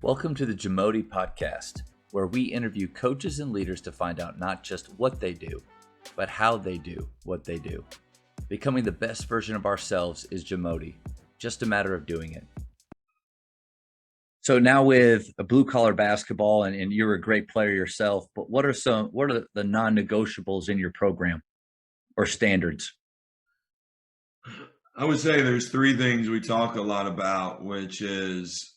Welcome to the JAMODI podcast, where we interview coaches and leaders to find out not just what they do, but how they do what they do. Becoming the best version of ourselves is JAMODI, just a matter of doing it. So now with a blue collar basketball, and you're a great player yourself, but what are the non-negotiables in your program or standards? I would say there's three things we talk a lot about, which is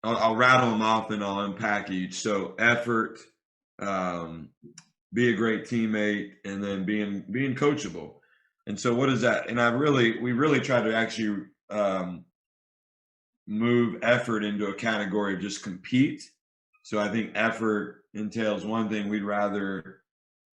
I'll rattle them off and I'll unpack each. So effort, um, be a great teammate, and then being coachable. And so what is that? And we really try to actually move effort into a category of just compete. So I think effort entails one thing. We'd rather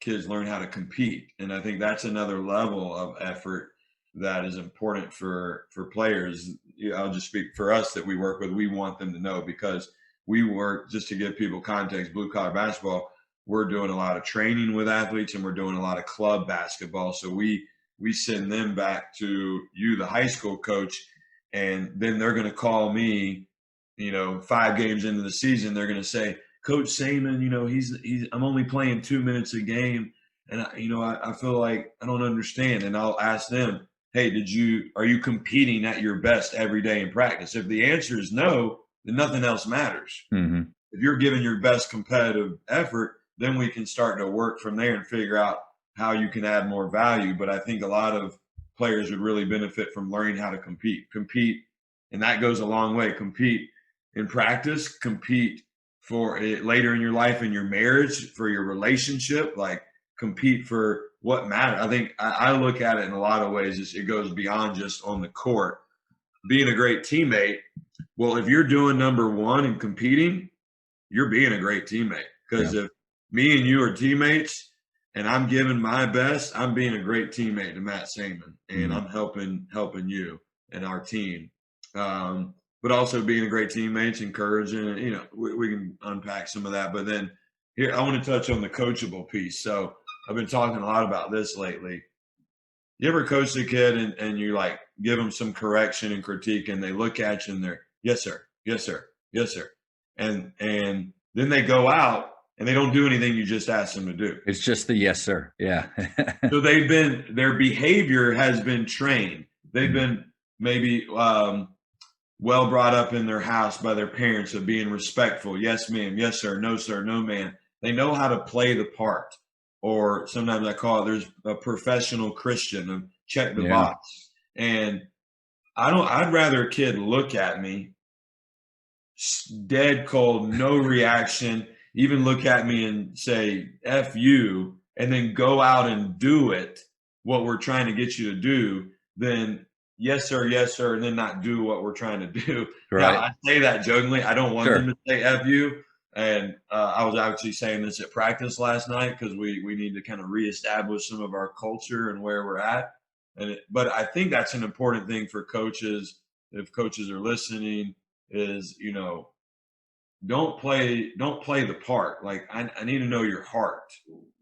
kids learn how to compete, and I think that's another level of effort that is important for players. I'll just speak for us that we work with. We want them to know, because we work, just to give people context, blue collar basketball, we're doing a lot of training with athletes and we're doing a lot of club basketball. So we send them back to you, the high school coach, and then they're going to call me, 5 games into the season, they're going to say, Coach Saman, he's I'm only playing 2 minutes a game, and I feel like I don't understand. And I'll ask them, hey, are you competing at your best every day in practice? If the answer is no, then nothing else matters. Mm-hmm. If you're giving your best competitive effort, then we can start to work from there and figure out how you can add more value. But I think a lot of players would really benefit from learning how to compete, and that goes a long way. Compete in practice, compete for it later in your life, in your marriage, for your relationship, like compete for what matters. I think I look at it in a lot of ways. It goes beyond just on the court. Being a great teammate, well, if you're doing number one and competing, you're being a great teammate. Because if me and you are teammates and I'm giving my best, I'm being a great teammate to Matt Saman, and I'm helping you and our team. But also being a great teammate, encouraging, we can unpack some of that. But then here, I want to touch on the coachable piece. So I've been talking a lot about this lately. You ever coach a kid and you like give them some correction and critique, and they look at you and they're, yes, sir, yes, sir, yes, sir. And then they go out and they don't do anything you just asked them to do. It's just the yes, sir. Yeah. So their behavior has been trained. They've been maybe well brought up in their house by their parents of being respectful. Yes, ma'am. Yes, sir. No, ma'am. They know how to play the part. Or sometimes I call it, there's a professional Christian of check the box. And I'd rather a kid look at me dead cold, no reaction, even look at me and say, F you, and then go out and do it, what we're trying to get you to do, than yes, sir, and then not do what we're trying to do. Right. Now, I say that jokingly. I don't want them to say F you. And I was actually saying this at practice last night, because we need to kind of reestablish some of our culture and where we're at. But I think that's an important thing for coaches, if coaches are listening, is, don't play the part. Like, I need to know your heart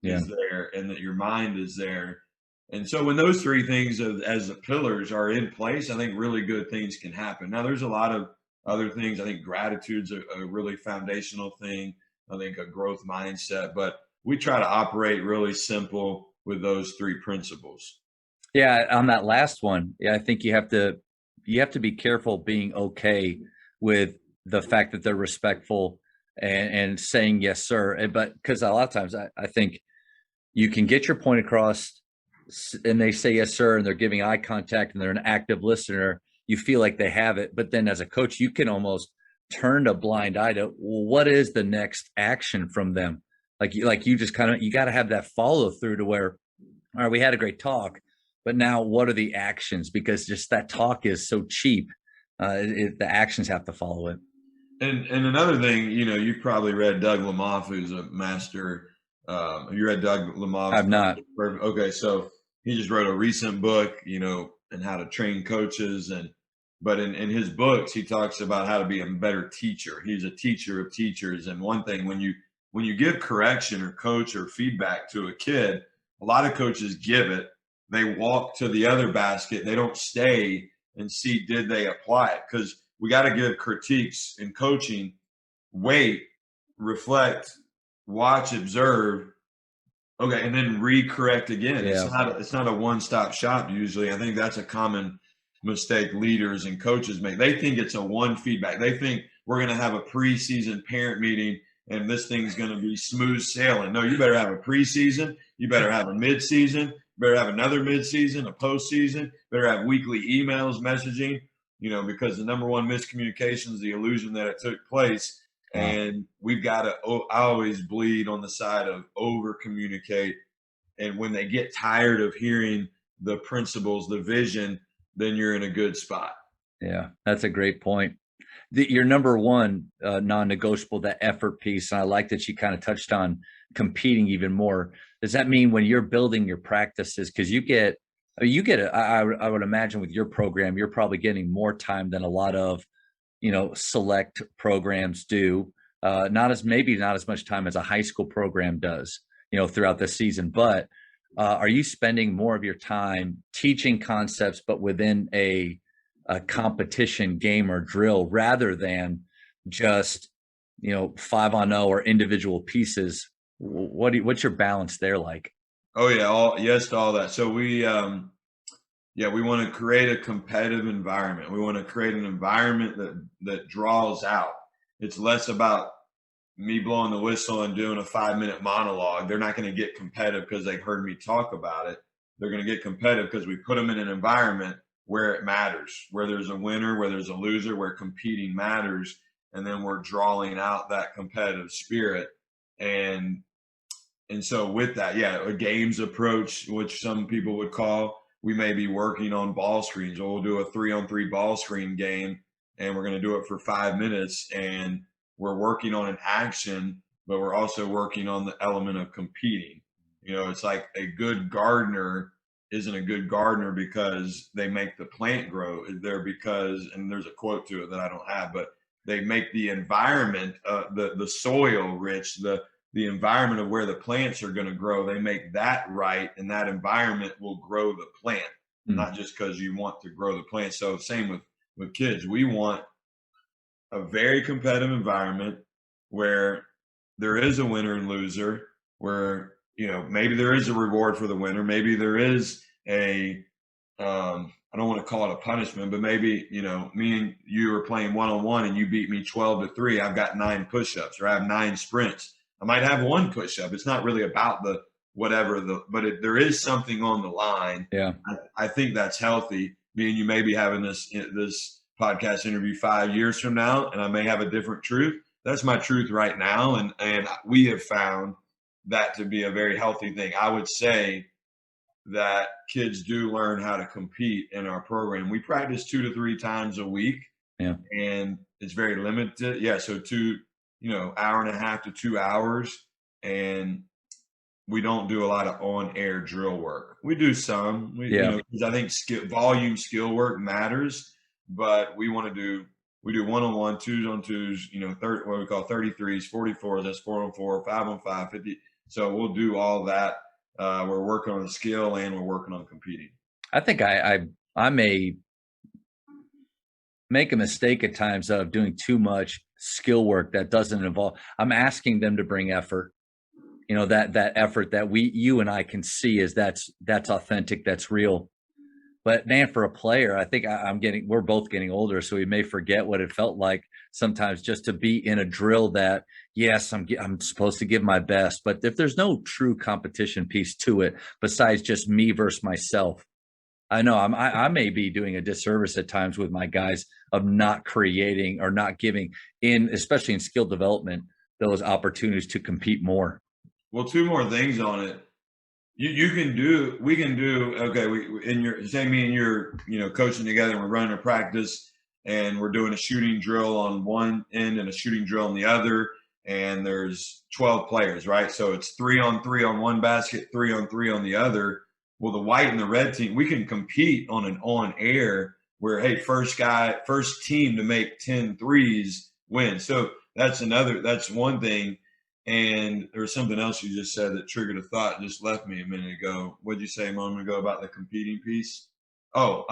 is there and that your mind is there. And so when those three things as the pillars are in place, I think really good things can happen. Now, there's a lot of other things. I think gratitude's a really foundational thing. I think a growth mindset, but we try to operate really simple with those three principles. Yeah, on that last one, I think you have to be careful being okay with the fact that they're respectful and saying yes, sir. But because a lot of times I think you can get your point across and they say yes, sir, and they're giving eye contact and they're an active listener. You feel like they have it, but then as a coach, you can almost turn a blind eye to, well, what is the next action from them? You just kind of, you got to have that follow through to where, all right, we had a great talk, but now what are the actions? Because just that talk is so cheap. The actions have to follow it. And another thing, you've probably read Doug Lamov, who's a master. Have you read Doug Lamov? I've not. Okay, so he just wrote a recent book, and how to train coaches. But in his books, he talks about how to be a better teacher. He's a teacher of teachers. And one thing, when you give correction or coach or feedback to a kid, a lot of coaches give it. They walk to the other basket. They don't stay and see, did they apply it? Because we got to give critiques in coaching, wait, reflect, watch, observe, okay, and then recorrect again. Yeah. It's not a one-stop shop usually. I think that's a common mistake leaders and coaches make. They think it's a one feedback. They think we're going to have a preseason parent meeting and this thing's going to be smooth sailing. No, you better have a preseason. You better have a midseason. You better have another midseason, a postseason. You better have weekly emails, messaging. Because the number one miscommunication is the illusion that it took place. Wow. And we've got to, I always bleed on the side of over communicate. And when they get tired of hearing the principles, the vision, then you're in a good spot. Yeah, that's a great point. Your number one non-negotiable, that effort piece, and I like that you kind of touched on competing even more. Does that mean when you're building your practices, because I would imagine with your program, you're probably getting more time than a lot of select programs do. Not as much time as a high school program does, throughout the season. But are you spending more of your time teaching concepts, but within a competition game or drill rather than just 5-on-0 or individual pieces? What's your balance there like? Oh yeah, yes to all that. So we want to create a competitive environment. We want to create an environment that draws out. It's less about me blowing the whistle and doing a 5-minute monologue. They're not going to get competitive because they've heard me talk about it. They're going to get competitive because we put them in an environment where it matters, where there's a winner, where there's a loser, where competing matters. And then we're drawing out that competitive spirit. And so with that, yeah, a games approach, which some people would call, we may be working on ball screens, or we'll do a 3-on-3 ball screen game, and we're going to do it for 5 minutes. And we're working on an action, but we're also working on the element of competing. It's like a good gardener isn't a good gardener because they make the plant grow. They're because, and there's a quote to it that I don't have, but they make the environment, the soil rich, the environment of where the plants are going to grow. They make that right, and that environment will grow the plant, not just because you want to grow the plant. So same with kids. We want a very competitive environment where there is a winner and loser, where maybe there is a reward for the winner, maybe there is a I don't want to call it a punishment, but maybe me and you are playing one-on-one and you beat me 12-3. I've got 9 push-ups, or I have 9 sprints. I might have 1 push-up. It's not really about the whatever there is something on the line. Yeah, I think that's healthy. Me and you may be having this podcast interview 5 years from now, and I may have a different truth. That's my truth right now, and we have found that to be a very healthy thing. I would say that kids do learn how to compete in our program. We practice 2 to 3 times a week, and it's very limited. Yeah, so 1.5 to 2 hours, and we don't do a lot of on-air drill work. We do some, because I think skill work matters, but we do one-on-one, 2-on-2s, what we call 33s, 44s, that's 4-on-4, 5-on-5, 50. So we'll do all that. We're working on the skill and we're working on competing. I think I may make a mistake at times of doing too much skill work that doesn't involve. I'm asking them to bring effort. That effort that you and I can see is that's authentic, that's real. But man, for a player, I think we're both getting older, so we may forget what it felt like sometimes just to be in a drill that, yes, I'm supposed to give my best, but if there's no true competition piece to it, besides just me versus myself, I know I may be doing a disservice at times with my guys of not creating or not giving especially in skill development, those opportunities to compete more. Well, 2 more things on it. We can do, okay, me and you're, coaching together, and we're running a practice, and we're doing a shooting drill on one end and a shooting drill on the other, and there's 12 players, right? So it's 3-on-3 on one basket, 3-on-3 on the other. Well, the white and the red team, we can compete on an on-air where, hey, first team to make 10 threes wins. So that's one thing. And there was something else you just said that triggered a thought, just left me a minute ago. What'd you say a moment ago about the competing piece? Oh,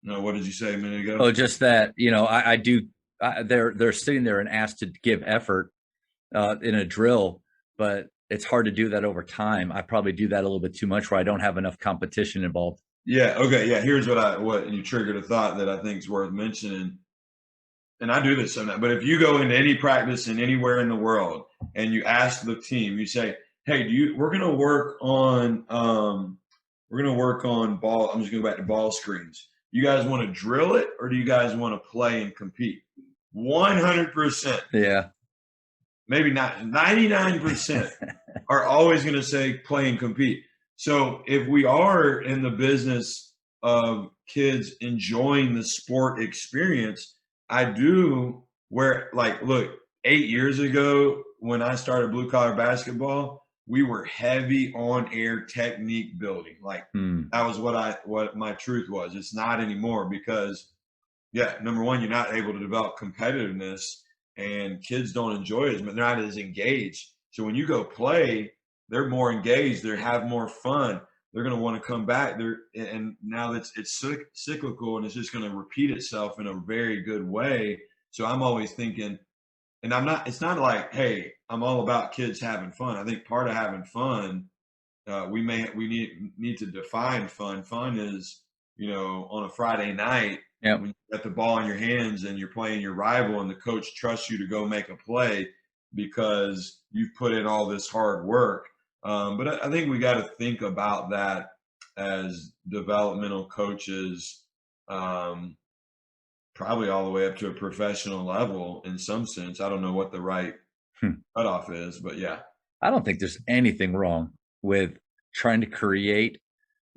No, what did you say a minute ago? Oh, just that, I do. They're sitting there and asked to give effort in a drill, but it's hard to do that over time. I probably do that a little bit too much where I don't have enough competition involved. Yeah. Okay. Yeah. Here's what you triggered a thought that I think is worth mentioning. And I do this sometimes, but if you go into any practice in anywhere in the world and you ask the team, you say, "Hey, we're going to work on, ball. I'm just going to go back to ball screens. You guys want to drill it or do you guys want to play and compete?" 100%, Yeah. maybe not 99% are always going to say play and compete. So if we are in the business of kids enjoying the sport experience, I do where like look, 8 years ago when I started blue collar basketball, we were heavy on air technique building. Like Hmm. that was what my truth was. It's not anymore because yeah, number one, you're not able to develop competitiveness and kids don't enjoy it, but they're not as engaged. So when you go play, they're more engaged, they have more fun, they're going to want to come back there. And now it's cyclical and it's just going to repeat itself in a very good way. So I'm always thinking, and it's not like, hey, I'm all about kids having fun. I think part of having fun, we need to define fun. Fun is, on a Friday night Yep. when you got the ball in your hands and you're playing your rival and the coach trusts you to go make a play because you've put in all this hard work. But I think we got to think about that as developmental coaches, um, probably all the way up to a professional level in some sense. I don't know what the right Hmm. cutoff is, but yeah. I don't think there's anything wrong with trying to create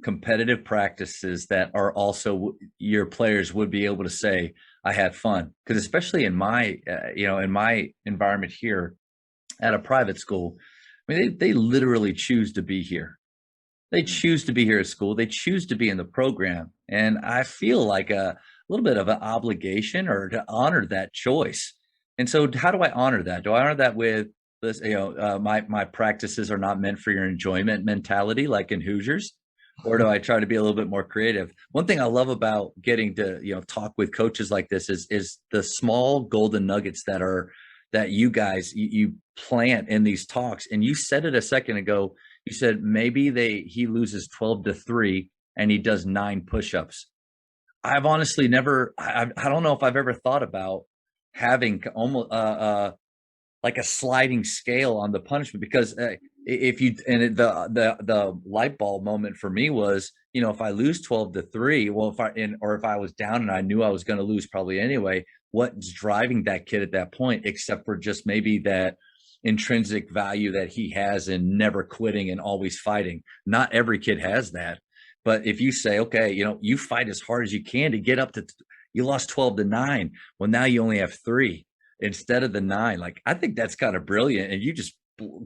competitive practices that are also your players would be able to say, I had fun. Because especially in my environment here at a private school, I mean, they literally choose to be here. They Mm. choose to be here at school. They choose to be in the program. And I feel like a little bit of an obligation or to honor that choice. And so how do I honor that? Do I honor that with this, my practices are not meant for your enjoyment mentality, like in Hoosiers? Or do I try to be a little bit more creative? One thing I love about getting to, talk with coaches like this is the small golden nuggets that you guys you plant in these talks. And you said it a second ago, you said maybe he loses 12-3 and he does 9 push-ups. I've honestly never I don't know if I've ever thought about having almost like a sliding scale on the punishment because if you and the light bulb moment for me was, if I lose 12-3, well, if I was down and I knew I was going to lose probably anyway, what's driving that kid at that point except for just maybe that intrinsic value that he has in never quitting and always fighting. Not every kid has that. But if you say, okay, you fight as hard as you can to get up to, you lost 12-9. Well, now you only have 3 instead of the 9. Like, I think that's kind of brilliant. And you just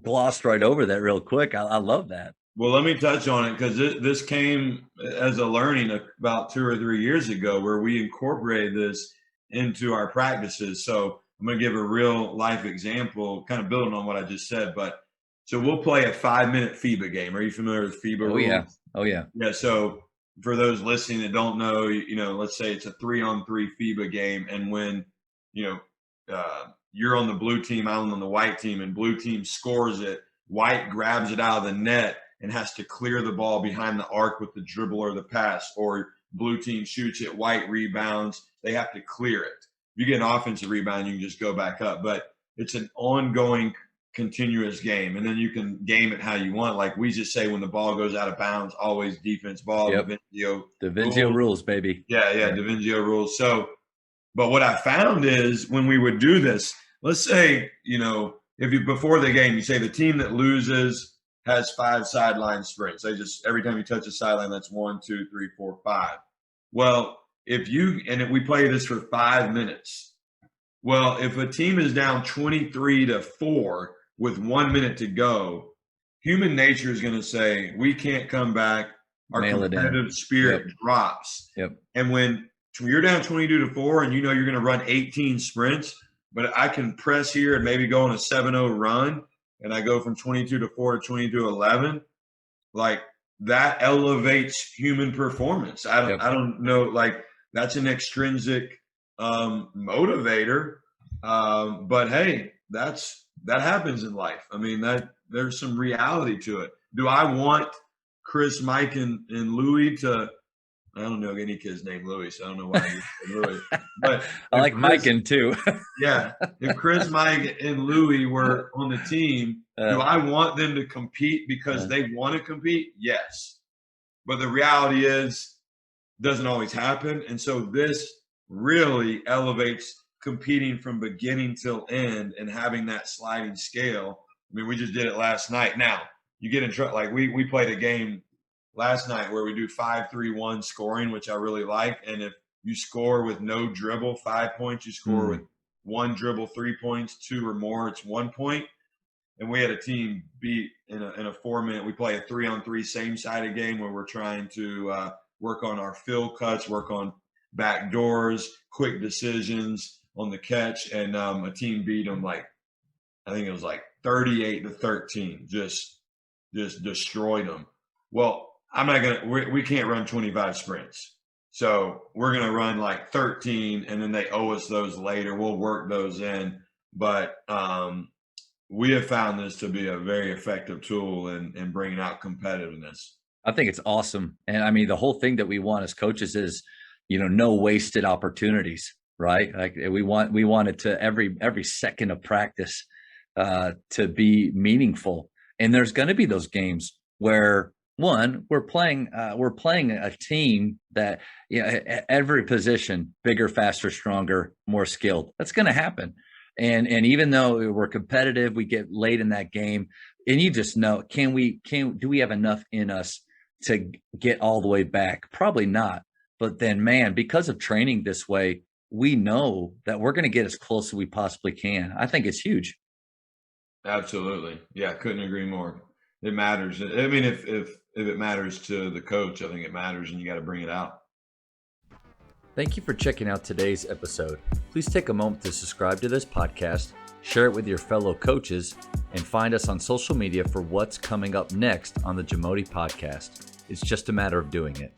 glossed right over that real quick. I love that. Well, let me touch on it because this came as a learning about 2 or 3 years ago where we incorporated this into our practices. So I'm going to give a real life example, kind of building on what I just said. But so we'll play a 5-minute FIBA game. Are you familiar with FIBA Oh, yeah. rules? Oh, yeah. Yeah. So for those listening that don't know, let's say it's a 3-on-3 FIBA game, and when you you're on the blue team, I'm on the white team, and blue team scores it, white grabs it out of the net and has to clear the ball behind the arc with the dribble or the pass, or blue team shoots it, white rebounds, they have to clear it. If you get an offensive rebound, you can just go back up, but it's an ongoing continuous game, and then you can game it how you want. Like we just say, when the ball goes out of bounds, always defense ball. Yep. DaVincio DaVincio rules. rules, baby. Yeah, DaVincio rules. So, but what I found is when we would do this, let's say, if you before the game, you say the team that loses has 5 sideline sprints. They just every time you touch a sideline, that's 1, 2, 3, 4, 5. Well, if we play this for 5 minutes, well, if a team is down 23-4 with 1 minute to go, human nature is going to say, we can't come back. Our Mail it in. competitive spirit Yep. drops. Yep. And when you're down 22-4 and you're going to run 18 sprints, but I can press here and maybe go on a 7-0 run, and I go from 22-4 to 22-11, like that elevates human performance. Yep. I don't know, like That's an extrinsic motivator. But hey, that happens in life. I mean, that there's some reality to it. Do I want Chris, Mike, and Louie to? I don't know any kid's named Louie, so I don't know why I said Louie. But I like Mike and too. Yeah, if Chris, Mike, and Louie were on the team, do I want them to compete because they want to compete? Yes. But the reality is, doesn't always happen. And so this really elevates competing from beginning till end and having that sliding scale. I mean, we just did it last night. Now, you get in trouble. Like we played a game last night where we do 5-3-1 scoring, which I really like. And if you score with no dribble, 5 points. You score with one dribble, 3 points, 2 or more, it's 1 point. And we had a team beat in a 4-minute. We play a 3-on-3 same-sided game where we're trying to work on our fill cuts, work on back doors, quick decisions on the catch. And a team beat them I think it was 38-13, just destroyed them. Well, I'm not going to – we can't run 25 sprints. So we're going to run 13, and then they owe us those later. We'll work those in. But we have found this to be a very effective tool in bringing out competitiveness. I think it's awesome. And I mean, the whole thing that we want as coaches is, no wasted opportunities, right? Like we want it to every second of practice to be meaningful. And there's going to be those games where we're playing a team that at every position, bigger, faster, stronger, more skilled. That's going to happen. And even though we're competitive, we get late in that game, and you just know, do we have enough in us to get all the way back? Probably not. But then, man, because of training this way, we know that we're going to get as close as we possibly can. I think it's huge. Absolutely. Yeah, couldn't agree more. It matters. I mean, if it matters to the coach, I think it matters, and you got to bring it out. Thank you for checking out today's episode. Please take a moment to subscribe to this podcast, share it with your fellow coaches, and find us on social media for what's coming up next on the JAMODI podcast. It's just a matter of doing it.